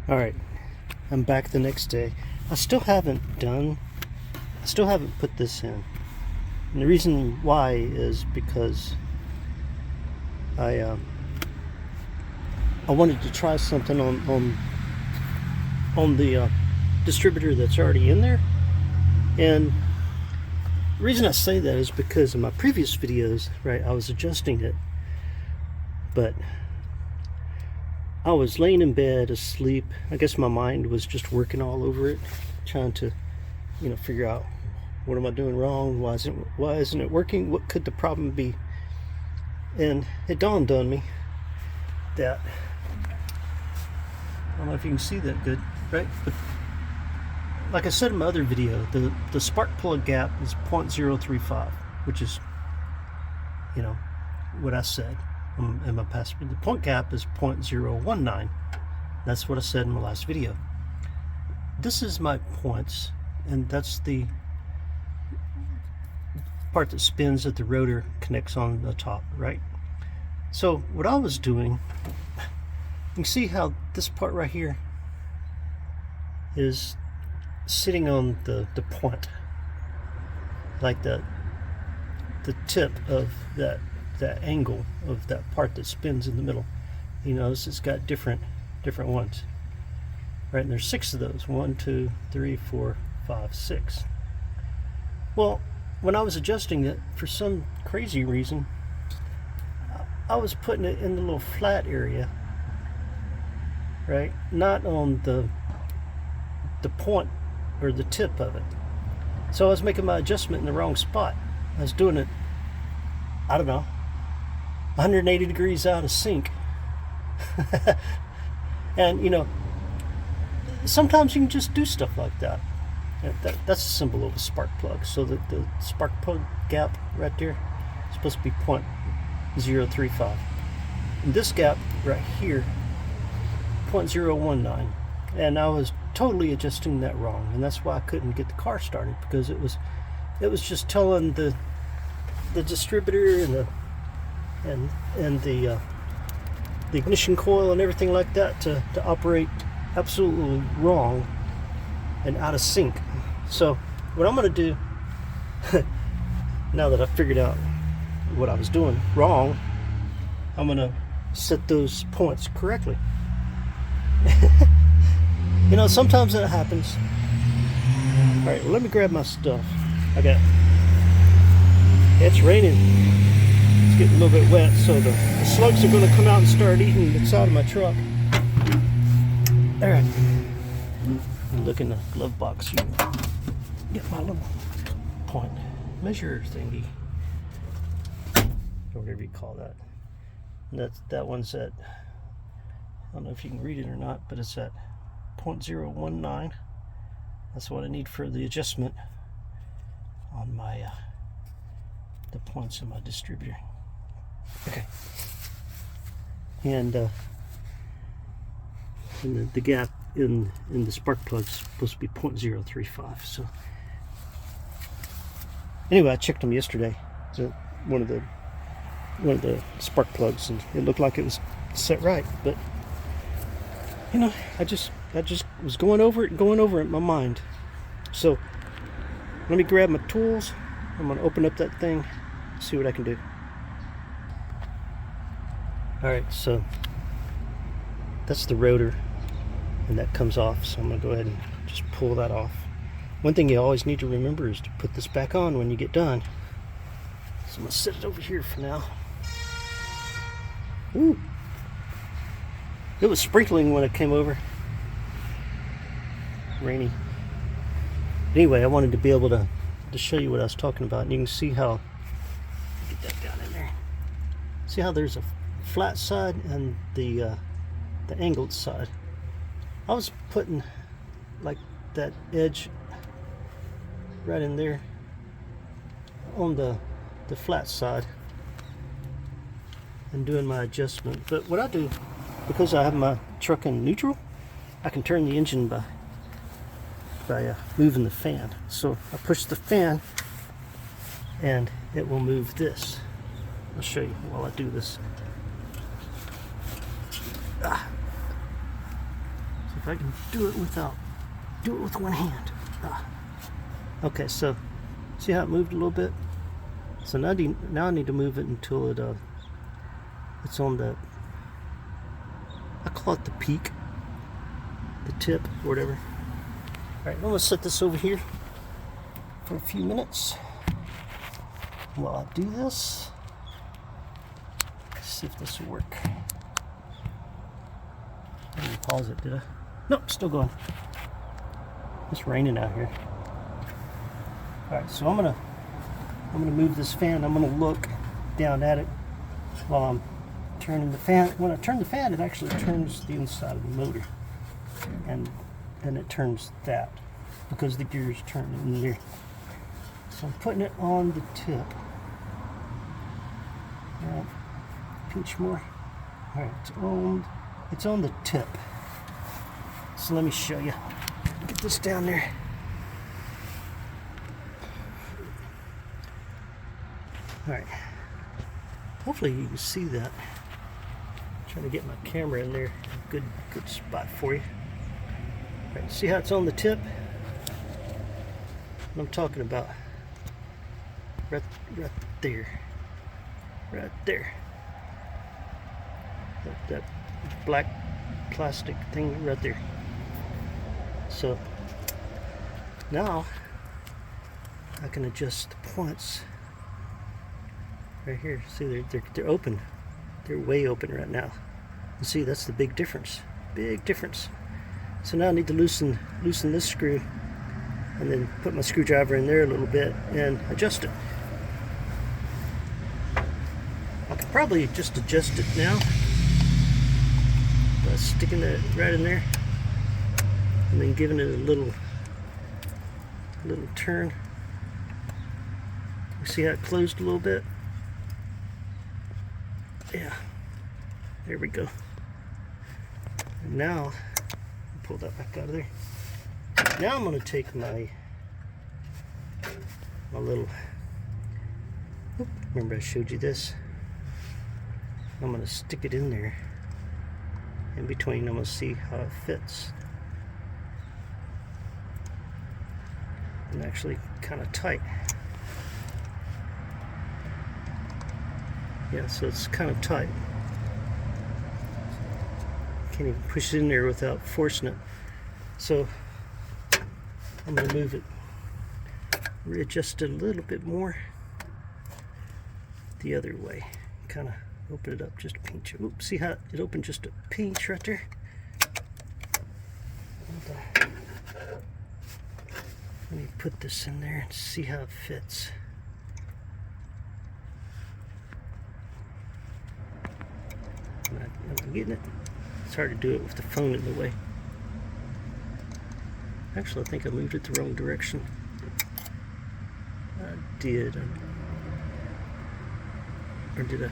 Alright, I'm back the next day. I still haven't put this in. And the reason why is because I wanted to try something on the distributor that's already in there. And the reason I say that is because in my previous videos, right, I was adjusting it, but I was laying in bed asleep. I guess my mind was just working all over it, trying to, figure out what am I doing wrong? Why isn't it working? What could the problem be? And it dawned on me that, I don't know if you can see that good, right? But like I said in my other video, the spark plug gap is 0.035, which is, what I said in my past. The point gap is 0.019. That's what I said in my last video. This is my points, and that's the part that spins that the rotor connects on the top, right? So what I was doing, you can see how this part right here is sitting on the point, like the tip of that angle of that part that spins in the middle. You notice it's got different ones, right? And there's 6 of those. 1, 2, 3, 4, 5, 6. Well, when I was adjusting it, for some crazy reason, I was putting it in the little flat area, right? Not on the point or the tip of it. So I was making my adjustment in the wrong spot. I was doing it, I don't know, 180 degrees out of sync. And sometimes you can just do stuff like that. That's a symbol of a spark plug. So the spark plug gap right there is supposed to be 0.035. And this gap right here, 0.019. And I was totally adjusting that wrong, and that's why I couldn't get the car started, because it was just telling the distributor and the ignition coil and everything like that to operate absolutely wrong and out of sync. So what I'm going to do now that I figured out what I was doing wrong, I'm going to set those points correctly. Sometimes that happens. Alright, well, let me grab my stuff. It's raining. It's getting a little bit wet, so the slugs are going to come out and start eating the side of my truck. Alright. Look in the glove box here. Get my little point measure thingy, or whatever you call that. And that one's at, I don't know if you can read it or not, but it's at 0.019. That's what I need for the adjustment on my the points in my distributor. Okay. And the gap in the spark plug is supposed to be 0.035. So anyway, I checked them yesterday. One of the spark plugs, and it looked like it was set right, but I just was going over it in my mind. So let me grab my tools. I'm going to open up that thing, see what I can do. Alright, so that's the rotor, and that comes off, so I'm going to go ahead and just pull that off. One thing you always need to remember is to put this back on when you get done. So I'm going to set it over here for now. Ooh. It was sprinkling when it came over. Rainy. Anyway, I wanted to be able to show you what I was talking about. And you can see how, get that down in there. See how there's a flat side and the angled side. I was putting like that edge right in there on the flat side and doing my adjustment. But what I do, because I have my truck in neutral, I can turn the engine by moving the fan. So I push the fan and it will move this. I'll show you while I do this. if I can do it with one hand. Okay, so see how it moved a little bit? So now I need to move it until it's on the, I call it the peak, the tip, or whatever. All right, I'm gonna set this over here for a few minutes while I do this. Let's see if this will work. I didn't pause it, did I? Nope, still going. It's raining out here. All right, so I'm gonna move this fan. I'm gonna look down at it while I'm turning the fan. When I turn the fan, it actually turns the inside of the motor, and then it turns that because the gears turn in there. So I'm putting it on the tip. All right, pinch more. All right, it's on the tip. So let me show you. Get this down there. All right. Hopefully you can see that. I'm trying to get my camera in there. Good spot for you. All right. See how it's on the tip? What I'm talking about. Right there. Right there. That black plastic thing right there. So now I can adjust the points right here. See, they're open. They're way open right now. You see, that's the big difference. Big difference. So now I need to loosen this screw and then put my screwdriver in there a little bit and adjust it. I could probably just adjust it now by sticking that right in there and then giving it a little turn. You see how it closed a little bit? Yeah, there we go. And now, pull that back out of there. Now I'm going to take my little, remember I showed you this? I'm going to stick it in there. In between, I'm going to see how it fits. And actually kind of tight. Yeah, so it's kind of tight. Can't even push it in there without forcing it. So I'm going to move it, readjust it a little bit more the other way. Kind of open it up just a pinch. Oops, see how it opened just a pinch right there? Let me put this in there and see how it fits. Am I getting it? It's hard to do it with the phone in the way. Actually, I think I moved it the wrong direction. I did. Or did I?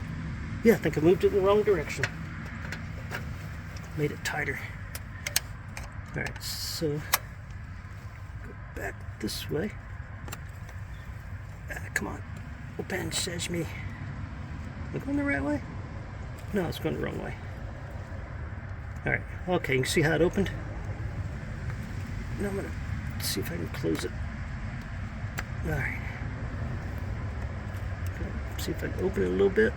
Yeah, I think I moved it in the wrong direction. Made it tighter. Alright, so go back this way. Come on. Open sesame. Am I going the right way? No, it's going the wrong way. Alright, okay, you can see how it opened? Now I'm going to see if I can close it. Alright. See if I can open it a little bit.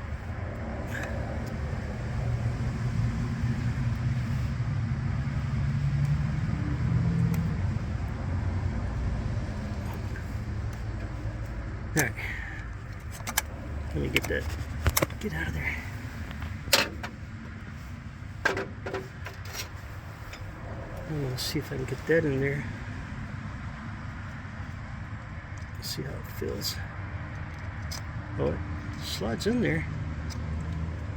Alright. Let me get out of there. I'm going to see if I can get that in there. See how it feels. Oh, it slides in there.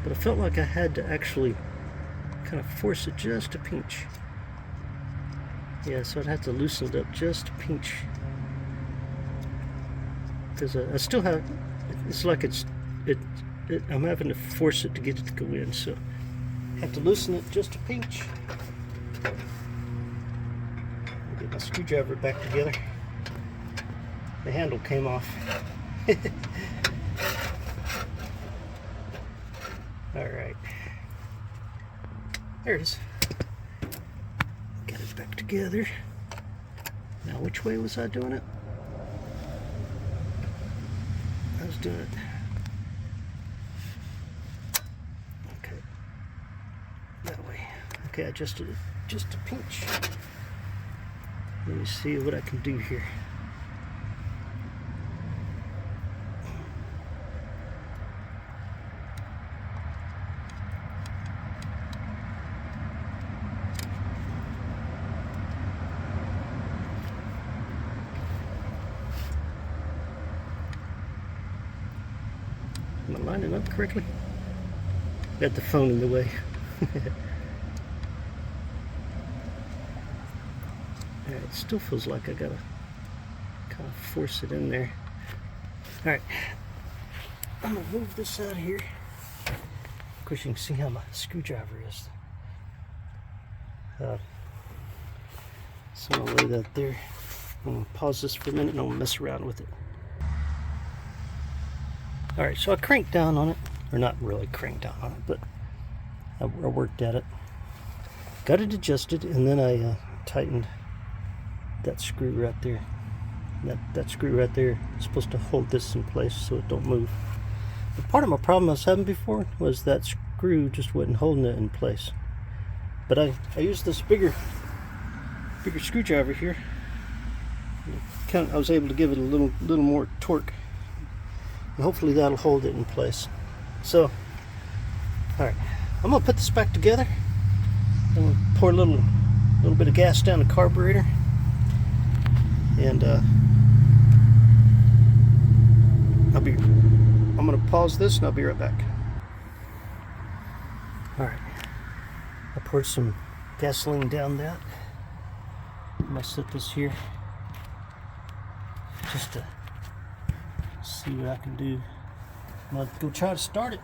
But I felt like I had to actually kind of force it just a pinch. Yeah, so I'd have to loosen it up just a pinch. Because I still have, it's like I'm having to force it to get it to go in, so I have to loosen it just a pinch. Get my screwdriver back together. The handle came off. Alright. There it is. Get it back together. Now, which way was I doing it? I was doing it. Okay. That way. Okay, I adjusted it just a pinch. Let me see what I can do here. Am I lining up correctly? Got the phone in the way. It still feels like I gotta kind of force it in there. Alright, I'm gonna move this out here. Of course, you can see how my screwdriver is. So I'll lay that there. I'm gonna pause this for a minute and I'll mess around with it. Alright, so I cranked down on it, or not really cranked down on it, but I worked at it. Got it adjusted, and then I tightened that screw right there. That screw right there is supposed to hold this in place so it don't move. But part of my problem I was having before was that screw just wasn't holding it in place. But I used this bigger screwdriver here. I was able to give it a little more torque. And hopefully that'll hold it in place. So, alright, I'm gonna put this back together. I'm gonna pour a little bit of gas down the carburetor, and I'm gonna pause this and I'll be right back. Alright, I poured some gasoline down that. I'm gonna set this here just to see what I can do. I'm gonna go try to start it.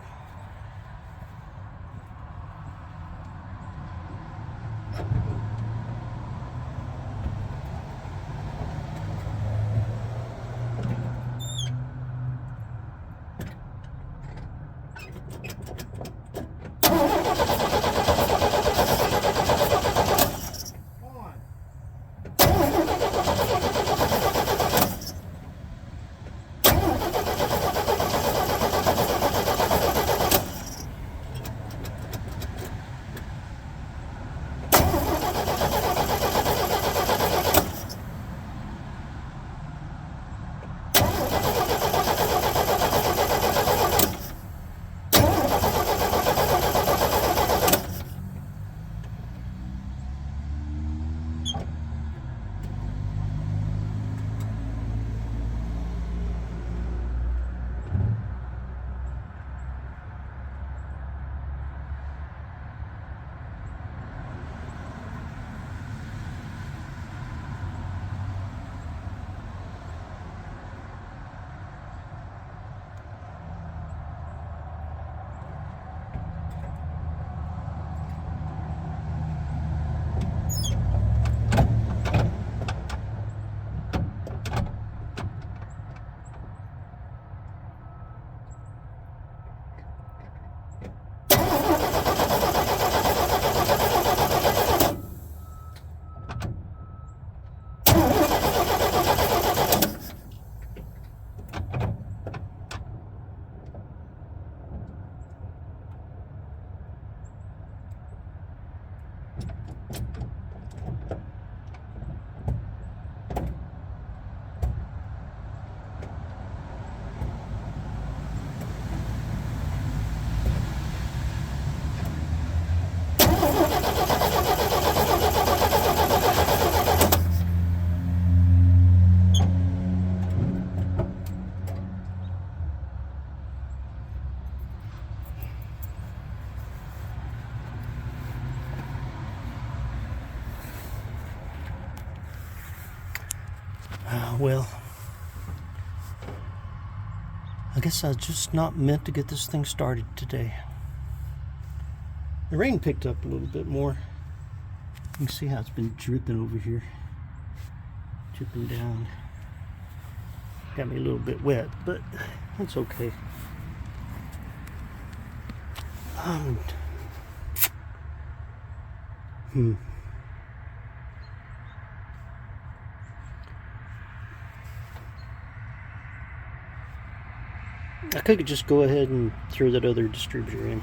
Well, I guess I was just not meant to get this thing started today. The rain picked up a little bit more. You can see how it's been dripping over here. Dripping down. Got me a little bit wet, but it's okay. I could just go ahead and throw that other distributor in.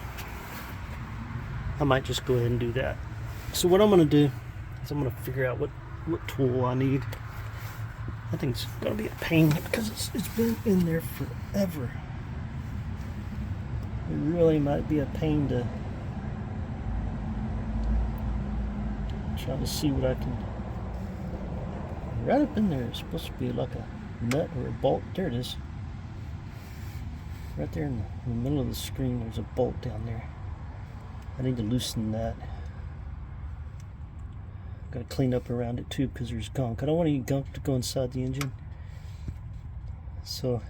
I might just go ahead and do that. So what I'm going to do is I'm going to figure out what tool I need. I think it's going to be a pain because it's been in there forever. It really might be a pain to try to see what I can. Right up in there, it's supposed to be like a nut or a bolt. There it is. Right there in the middle of the screen, there's a bolt down there. I need to loosen that. Got to clean up around it too because there's gunk. I don't want any gunk to go inside the engine. So,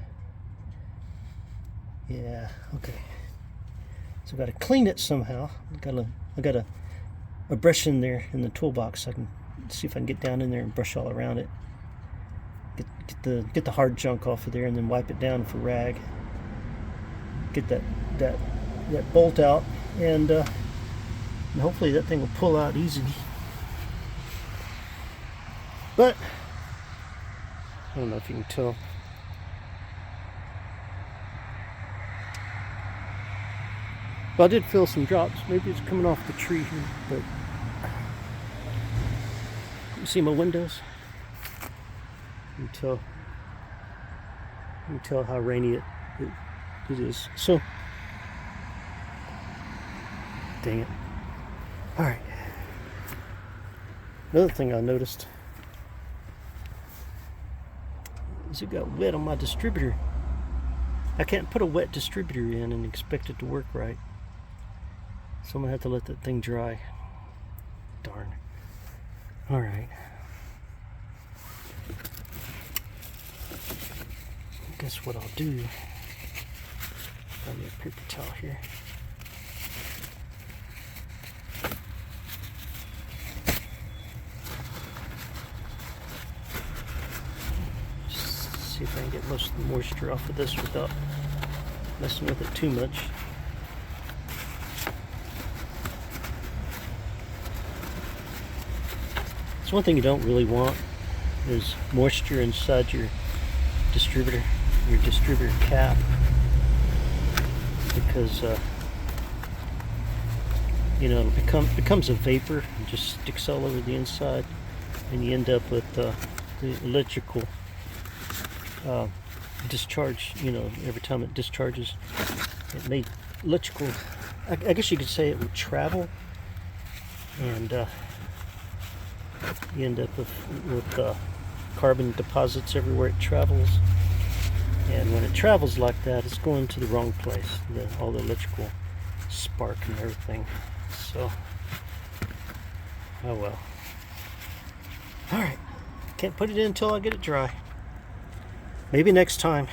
yeah, okay. So I've got to clean it somehow. I got a brush in there in the toolbox. So I can see if I can get down in there and brush all around it. Get the hard junk off of there and then wipe it down with a rag. Get that bolt out and hopefully that thing will pull out easy. But I don't know if you can tell. Well, I did feel some drops. Maybe it's coming off the tree here, but you see my windows? You can tell how rainy it is. So, dang it. All right. Another thing I noticed is it got wet on my distributor. I can't put a wet distributor in and expect it to work right. So I'm gonna have to let that thing dry. Darn. All right. I guess what I'll do. Got me a paper towel here. Just see if I can get most of the moisture off of this without messing with it too much. So one thing you don't really want is moisture inside your distributor cap, because you know, it becomes a vapor and just sticks all over the inside, and you end up with the electrical discharge. You know, every time it discharges, it made electrical. I guess you could say it would travel, and you end up with carbon deposits everywhere it travels. And when it travels like that, it's going to the wrong place. All the electrical spark and everything. So, oh well. Alright, can't put it in until I get it dry. Maybe next time.